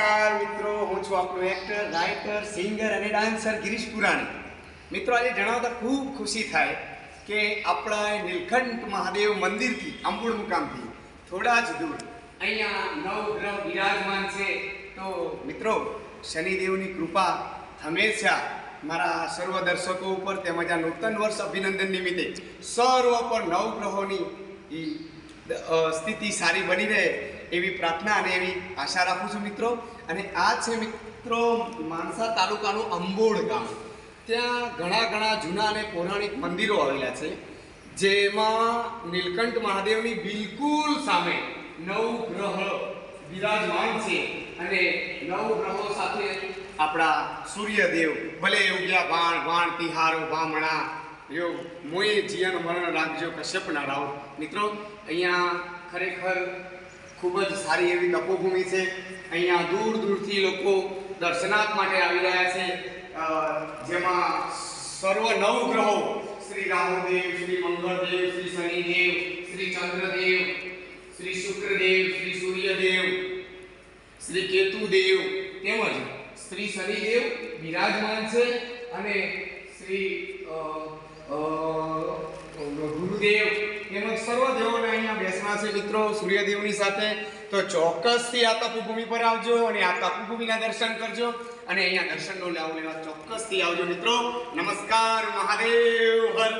નમસ્કાર મિત્રો, હું છું આપણો એક્ટર, રાઇટર, સિંગર અને ડાન્સર ગિરીશ પુરાણી. મિત્રો, આજે જણાવતા ખૂબ ખુશી થાય કે આપણા નીલકંઠ મહાદેવ મંદિરથી આંબુડ મુકામથી થોડા જ દૂર અહીંયા નવગ્રહ બિરાજમાન છે. તો મિત્રો, શનિદેવની કૃપા હંમેશા મારા સર્વ દર્શકો ઉપર તેમજ આ નૂતન વર્ષ અભિનંદન નિમિત્તે સર્વ પર નવગ્રહોની સ્થિતિ સારી બની રહે એવી પ્રાર્થના અને એવી આશા રાખું છું મિત્રો. અને આ છે મિત્રો માણસા તાલુકાનું અંબોડ ગામ. ત્યાં ઘણા જૂના અને પૌરાણિક મંદિરો આવેલા છે, જેમાં નીલકંઠ મહાદેવની બિલકુલ સામે નવગ્રહ બિરાજમાન છે. અને નવગ્રહો સાથે આપણા સૂર્યદેવ ભલે ઉગ્યા ભાણ ભાણ તિહારો ભામણા યો મોએ જીયન મરણ રાખજો કશ્યપના રાવ. મિત્રો, અહીંયા ખરેખર ખૂબ જ સારી એવી તપોભૂમિ છે. અહીંયા દૂર દૂરથી લોકો દર્શનાર્થ માટે આવી રહ્યા છે, જેમાં સર્વ નવગ્રહો શ્રી રાહુદેવ, શ્રી મંગળદેવ, શ્રી શનિદેવ, શ્રી ચંદ્રદેવ, શ્રી શુક્રદેવ, શ્રી સૂર્યદેવ, શ્રી કેતુદેવ તેમજ શ્રી શનિદેવ બિરાજમાન છે. અને શ્રી ગુરુદેવ તેમજ સર્વ દેવોને અહીંયા બેસવા છે મિત્રો સૂર્યદેવની સાથે. તો ચોક્કસથી આ તપોભૂમિ પર આવજો અને આ તપોભૂમિના દર્શન કરજો અને અહીંયા દર્શનનો લાભ લેવા ચોક્કસથી આવજો મિત્રો. નમસ્કાર, મહાદેવ હર.